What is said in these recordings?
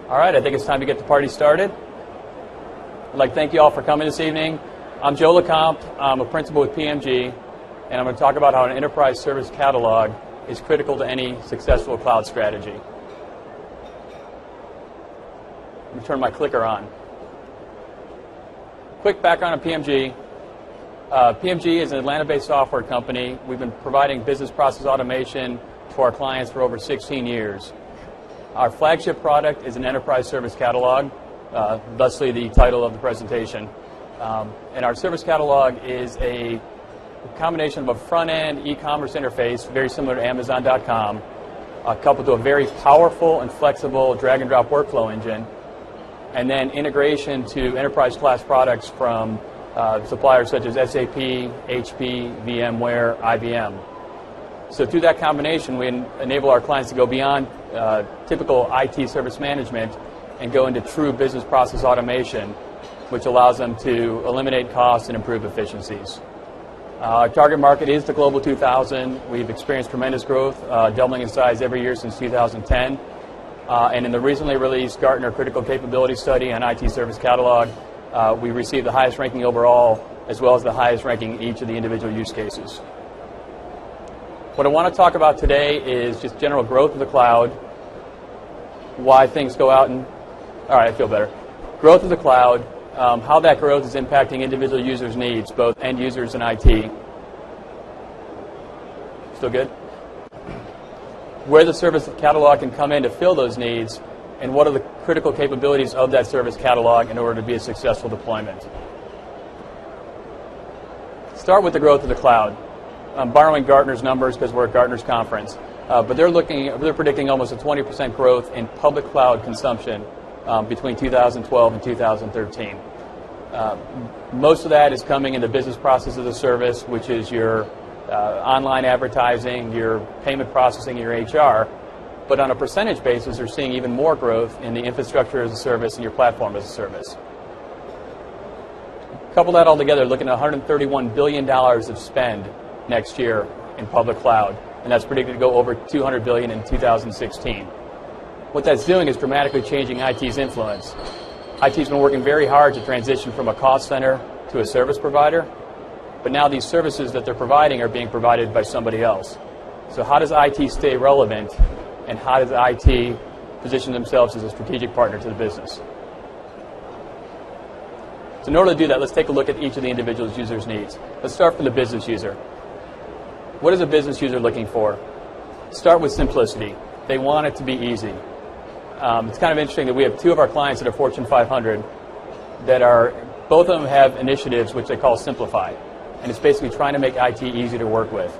All right, I think it's time to get the party started. I'd like to thank you all for coming this evening. I'm Joe LeCompte. I'm a principal with PMG, and I'm going to talk about how an enterprise service catalog is critical to any successful cloud strategy. Let me turn my clicker on. Quick background on PMG. PMG is an Atlanta-based software company. We've been providing business process automation to our clients for over 16 years. Our flagship product is an enterprise service catalog, thusly the title of the presentation. And our service catalog is a combination of a front-end e-commerce interface, very similar to Amazon.com, coupled to a very powerful and flexible drag-and-drop workflow engine, and then integration to enterprise-class products from suppliers such as SAP, HP, VMware, IBM. So through that combination, we enable our clients to go beyond typical IT service management and go into true business process automation, which allows them to eliminate costs and improve efficiencies. Our target market is the Global 2000. We've experienced tremendous growth, doubling in size every year since 2010. And in the recently released Gartner Critical Capability Study on IT Service Catalog, we received the highest ranking overall, as well as the highest ranking in each of the individual use cases. What I want to talk about today is just general growth of the cloud, why things go out and, all right, I feel better. Growth of the cloud, how that growth is impacting individual users' needs, both end users and IT. Still good? Where the service catalog can come in to fill those needs, and what are the critical capabilities of that service catalog in order to be a successful deployment. Start with the growth of the cloud. I'm borrowing Gartner's numbers because we're at Gartner's conference, but they're predicting almost a 20% growth in public cloud consumption between 2012 and 2013. Most of that is coming in the business process as a service, which is your online advertising, your payment processing, your HR. But on a percentage basis, they're seeing even more growth in the infrastructure as a service and your platform as a service. Couple that all together, looking at $131 billion of spend next year in public cloud, and that's predicted to go over $200 billion in 2016. What that's doing is dramatically changing IT's influence. IT's been working very hard to transition from a cost center to a service provider, but now these services that they're providing are being provided by somebody else. So how does IT stay relevant, and how does IT position themselves as a strategic partner to the business? So in order to do that, let's take a look at each of the individual users' needs. Let's start from the business user. What is a business user looking for? Start with simplicity. They want it to be easy. It's kind of interesting that we have two of our clients that are Fortune 500 that are, both of them have initiatives which they call Simplify. And it's basically trying to make IT easy to work with.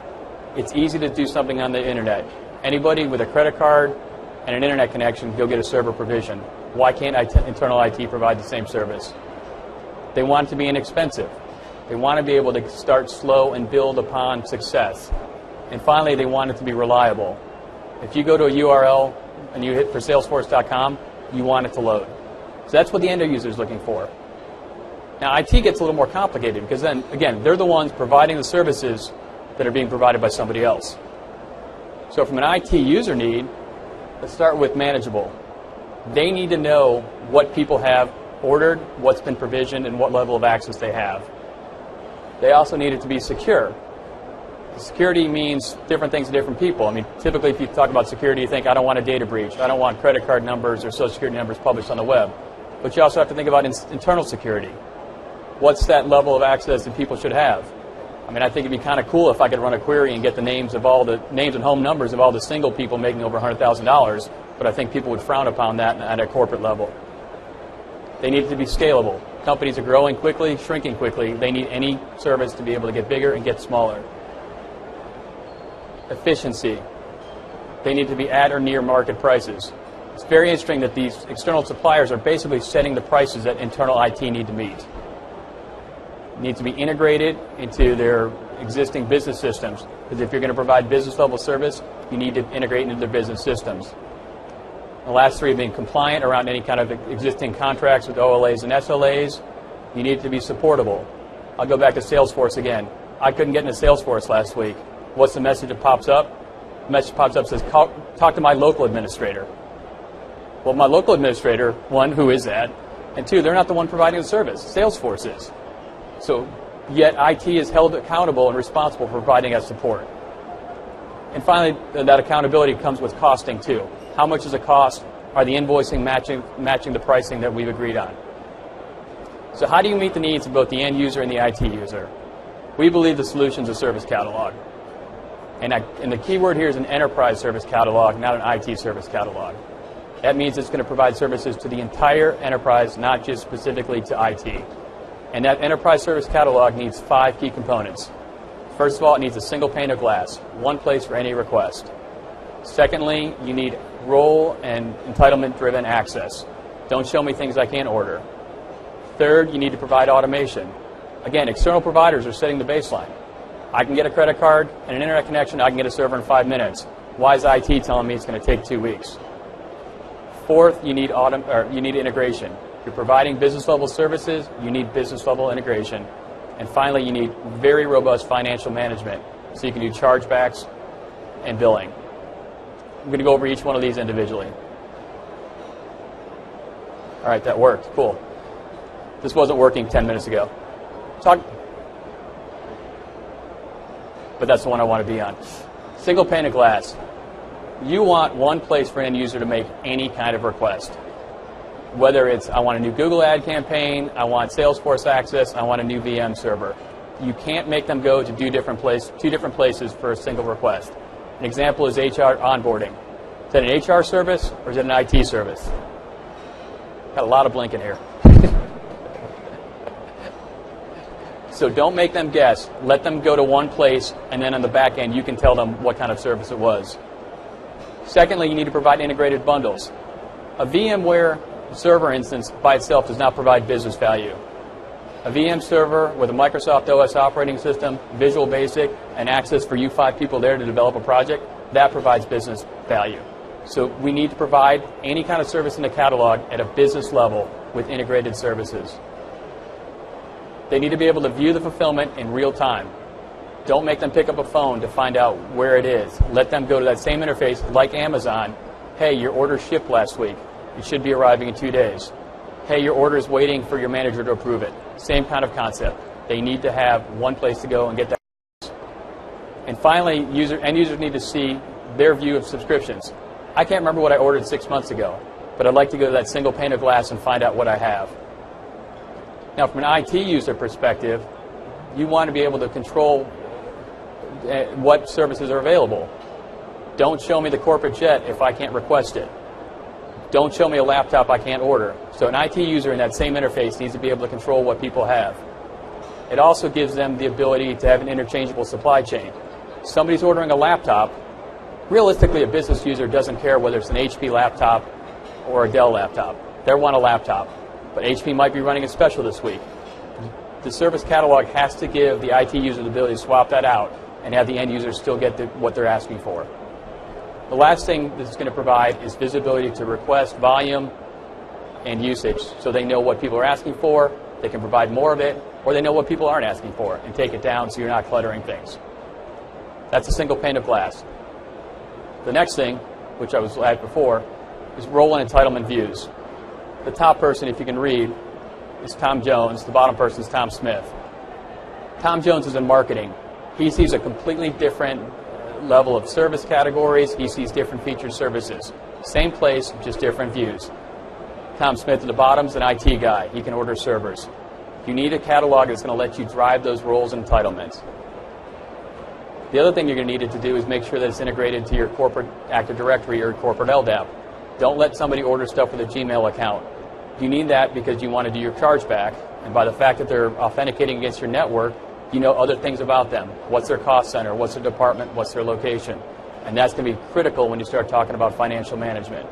It's easy to do something on the internet. Anybody with a credit card and an internet connection, you'll get a server provision. Why can't internal IT provide the same service? They want it to be inexpensive. They want to be able to start slow and build upon success. And finally, they want it to be reliable. If you go to a URL and you hit for Salesforce.com, you want it to load. So that's what the end user is looking for. Now, IT gets a little more complicated because then, again, they're the ones providing the services that are being provided by somebody else. So from an IT user need, let's start with manageable. They need to know what people have ordered, what's been provisioned, and what level of access they have. They also need it to be secure. Security means different things to different people. I mean, typically if you talk about security, you think, I don't want a data breach. I don't want credit card numbers or social security numbers published on the web. But you also have to think about internal security. What's that level of access that people should have? I mean, I think it'd be kind of cool if I could run a query and get the names of all the names and home numbers of all the single people making over $100,000, but I think people would frown upon that at a corporate level. They need it to be scalable. Companies are growing quickly, shrinking quickly. They need any service to be able to get bigger and get smaller. Efficiency. They need to be at or near market prices. It's very interesting that these external suppliers are basically setting the prices that internal IT need to meet. It needs to be integrated into their existing business systems, because if you're going to provide business level service, you need to integrate into their business systems. The last three being compliant around any kind of existing contracts with OLAs and SLAs. You need it to be supportable. I'll go back to Salesforce again. I couldn't get into Salesforce last week. What's the message that pops up? The message pops up says, talk to my local administrator. Well, my local administrator, one, who is that? And two, they're not the one providing the service. Salesforce is. So, yet IT is held accountable and responsible for providing us support. And finally, that accountability comes with costing too. How much is it cost? Are the invoicing matching the pricing that we've agreed on? So how do you meet the needs of both the end user and the IT user? We believe the solution is a service catalog. And the key word here is an enterprise service catalog, not an IT service catalog. That means it's going to provide services to the entire enterprise, not just specifically to IT. And that enterprise service catalog needs 5 key components. First of all, it needs a single pane of glass, one place for any request. Secondly, you need role and entitlement-driven access. Don't show me things I can't order. Third, you need to provide automation. Again, external providers are setting the baseline. I can get a credit card and an internet connection. I can get a server in 5 minutes. Why is IT telling me it's going to take 2 weeks? Fourth, you need integration. You're providing business-level services. You need business-level integration. And finally, you need very robust financial management so you can do chargebacks and billing. I'm going to go over each one of these individually. All right, that worked. Cool. This wasn't working 10 minutes ago. But that's the one I want to be on. Single pane of glass. You want one place for an end user to make any kind of request. Whether it's, I want a new Google ad campaign, I want Salesforce access, I want a new VM server. You can't make them go to two different places for a single request. An example is HR onboarding. Is that an HR service or is it an IT service? Got a lot of blinking here. So don't make them guess. Let them go to one place, and then on the back end, you can tell them what kind of service it was. Secondly, you need to provide integrated bundles. A VMware server instance by itself does not provide business value. A VM server with a Microsoft OS operating system, Visual Basic, and access for you 5 people there to develop a project, that provides business value. So we need to provide any kind of service in the catalog at a business level with integrated services. They need to be able to view the fulfillment in real time. Don't make them pick up a phone to find out where it is. Let them go to that same interface like Amazon. Hey, your order shipped last week. It should be arriving in 2 days. Hey, your order is waiting for your manager to approve it. Same kind of concept. They need to have one place to go and get that. And finally, end users need to see their view of subscriptions. I can't remember what I ordered 6 months ago, but I'd like to go to that single pane of glass and find out what I have. Now, from an IT user perspective, you want to be able to control what services are available. Don't show me the corporate jet if I can't request it. Don't show me a laptop I can't order. So an IT user in that same interface needs to be able to control what people have. It also gives them the ability to have an interchangeable supply chain. Somebody's ordering a laptop. Realistically, a business user doesn't care whether it's an HP laptop or a Dell laptop. They want a laptop. But HP might be running a special this week. The service catalog has to give the IT user the ability to swap that out and have the end user still get what they're asking for. The last thing this is going to provide is visibility to request, volume, and usage, so they know what people are asking for, they can provide more of it, or they know what people aren't asking for and take it down so you're not cluttering things. That's a single pane of glass. The next thing, which I was at before, is role and entitlement views. The top person, if you can read, is Tom Jones. The bottom person is Tom Smith. Tom Jones is in marketing. He sees a completely different level of service categories. He sees different featured services. Same place, just different views. Tom Smith at the bottom is an IT guy. He can order servers. You need a catalog that's going to let you drive those roles and entitlements. The other thing you're going to need it to do is make sure that it's integrated to your corporate Active Directory or corporate LDAP. Don't let somebody order stuff with a Gmail account. You need that because you want to do your chargeback, and by the fact that they're authenticating against your network, you know other things about them. What's their cost center? What's their department? What's their location? And that's going to be critical when you start talking about financial management.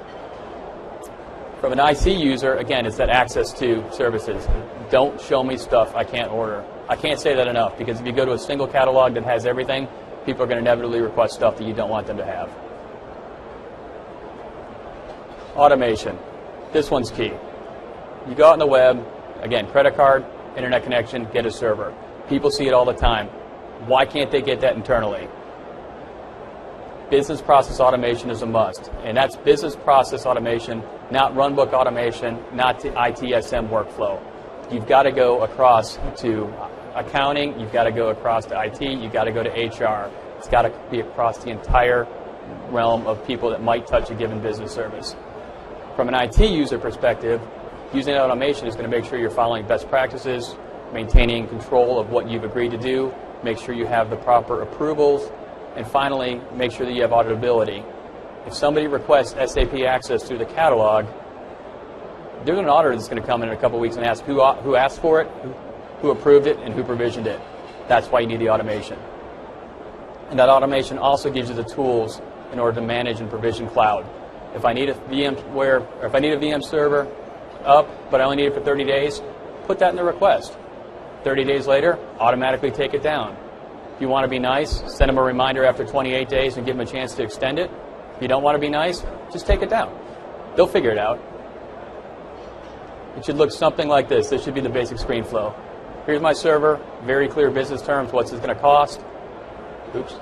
From an IC user, again, it's that access to services. Don't show me stuff I can't order. I can't say that enough, because if you go to a single catalog that has everything, people are going to inevitably request stuff that you don't want them to have. Automation. This one's key. You go out on the web, again, credit card, internet connection, get a server. People see it all the time. Why can't they get that internally? business process automation is a must. And that's business process automation, not runbook automation, not to ITSM workflow. You've got to go across to accounting, you've got to go across to IT, you've got to go to HR. It's got to be across the entire realm of people that might touch a given business service. From an IT user perspective, using automation is going to make sure you're following best practices, maintaining control of what you've agreed to do, make sure you have the proper approvals, and finally, make sure that you have auditability. If somebody requests SAP access through the catalog, there's an auditor that's going to come in a couple of weeks and ask who asked for it, who approved it, and who provisioned it. That's why you need the automation. And that automation also gives you the tools in order to manage and provision cloud. If I need a VM server up, but I only need it for 30 days, put that in the request. 30 days later, automatically take it down. If you want to be nice, send them a reminder after 28 days and give them a chance to extend it. If you don't want to be nice, just take it down. They'll figure it out. It should look something like this. This should be the basic screen flow. Here's my server, very clear business terms, what's it going to cost. Oops.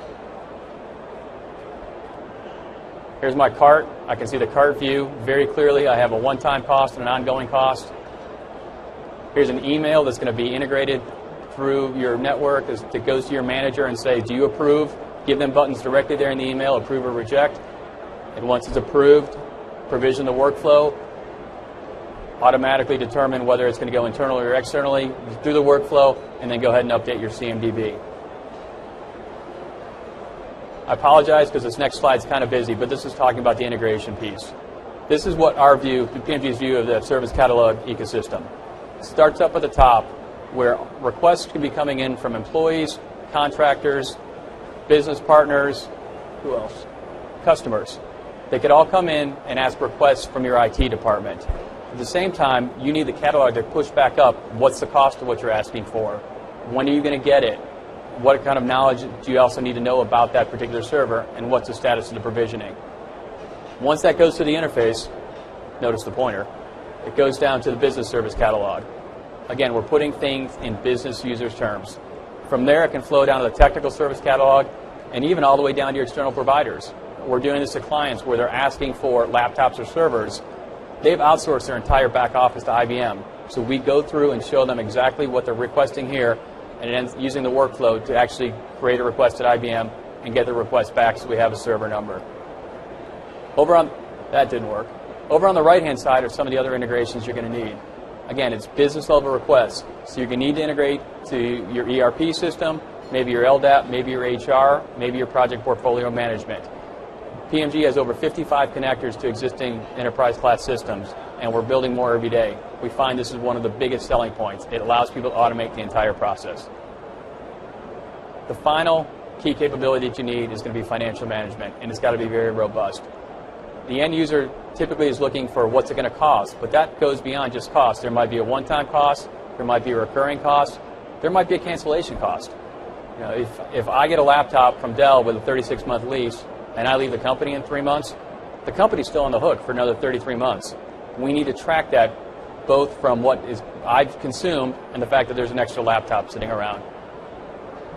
Here's my cart. I can see the cart view very clearly. I have a one-time cost and an ongoing cost. Here's an email that's going to be integrated through your network that goes to your manager and say, do you approve? Give them buttons directly there in the email, approve or reject. And once it's approved, provision the workflow, automatically determine whether it's going to go internally or externally through the workflow, and then go ahead and update your CMDB. I apologize because this next slide is kind of busy, but this is talking about the integration piece. This is what our view, PMG's view of the service catalog ecosystem. It starts up at the top where requests can be coming in from employees, contractors, business partners, who else? Customers. They could all come in and ask requests from your IT department. At the same time, you need the catalog to push back up. What's the cost of what you're asking for? When are you going to get it? What kind of knowledge do you also need to know about that particular server, and what's the status of the provisioning? Once that goes to the interface, notice the pointer, it goes down to the business service catalog. Again, we're putting things in business users' terms. From there, it can flow down to the technical service catalog, and even all the way down to your external providers. We're doing this to clients where they're asking for laptops or servers. They've outsourced their entire back office to IBM. So we go through and show them exactly what they're requesting here, and then using the workflow to actually create a request at IBM and get the request back so we have a server number. That didn't work. Over on the right-hand side are some of the other integrations you're going to need. Again, it's business-level requests. So you're going to need to integrate to your ERP system, maybe your LDAP, maybe your HR, maybe your project portfolio management. PMG has over 55 connectors to existing enterprise-class systems, and we're building more every day. We find this is one of the biggest selling points. It allows people to automate the entire process. The final key capability that you need is going to be financial management, and it's got to be very robust. The end user typically is looking for what's it going to cost, but that goes beyond just cost. There might be a one-time cost, there might be a recurring cost, there might be a cancellation cost. You know, if I get a laptop from Dell with a 36-month lease and I leave the company in 3 months, the company's still on the hook for another 33 months. We need to track that both from what I've consumed and the fact that there's an extra laptop sitting around.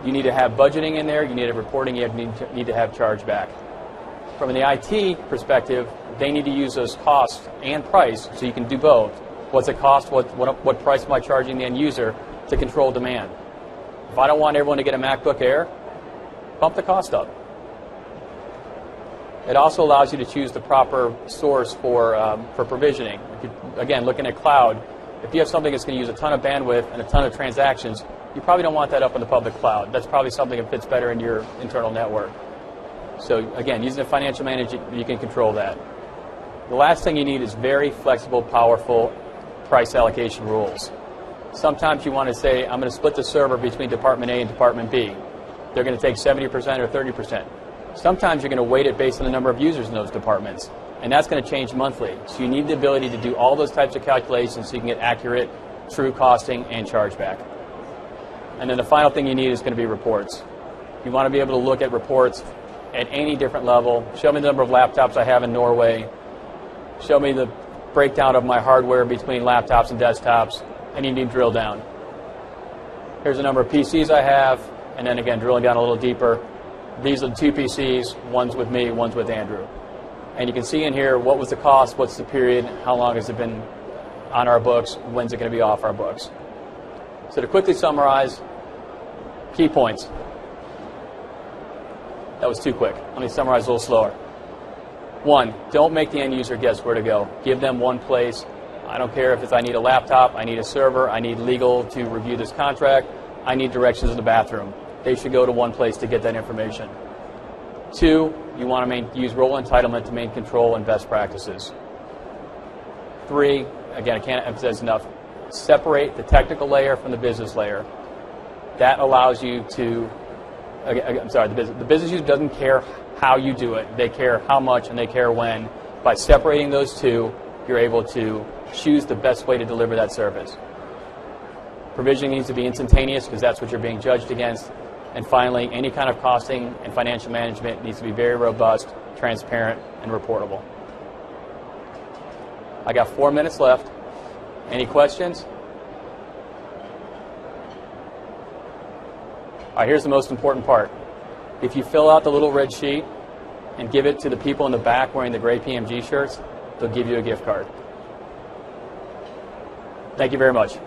You need to have budgeting in there, you need to have reporting, you need to have chargeback. From the IT perspective, they need to use those costs and price so you can do both. What's it cost, what price am I charging the end user to control demand? If I don't want everyone to get a MacBook Air, bump the cost up. It also allows you to choose the proper source for provisioning. Again, looking at cloud, if you have something that's going to use a ton of bandwidth and a ton of transactions, you probably don't want that up in the public cloud. That's probably something that fits better in your internal network. So again, using the financial manager, you can control that. The last thing you need is very flexible, powerful price allocation rules. Sometimes you want to say, I'm going to split the server between Department A and Department B. They're going to take 70% or 30%. Sometimes you're going to weight it based on the number of users in those departments, and that's going to change monthly. So you need the ability to do all those types of calculations so you can get accurate, true costing and chargeback. And then the final thing you need is going to be reports. You want to be able to look at reports at any different level. Show me the number of laptops I have in Norway. Show me the breakdown of my hardware between laptops and desktops, and you need to drill down. Here's the number of PCs I have, and then again, drilling down a little deeper. These are the two PCs, one's with me, one's with Andrew. And you can see in here what was the cost, what's the period, how long has it been on our books, when's it going to be off our books. So to quickly summarize, key points. That was too quick. Let me summarize a little slower. 1, don't make the end user guess where to go. Give them one place. I don't care if it's I need a laptop, I need a server, I need legal to review this contract, I need directions in the bathroom. They should go to one place to get that information. 2, you want to use role entitlement to maintain control and best practices. 3, again, I can't emphasize enough, separate the technical layer from the business layer. That allows you to, the business user doesn't care how you do it. They care how much and they care when. By separating those two, you're able to choose the best way to deliver that service. Provisioning needs to be instantaneous because that's what you're being judged against. And finally, any kind of costing and financial management needs to be very robust, transparent, and reportable. I got 4 minutes left. Any questions? All right, here's the most important part. If you fill out the little red sheet and give it to the people in the back wearing the gray PMG shirts, they'll give you a gift card. Thank you very much.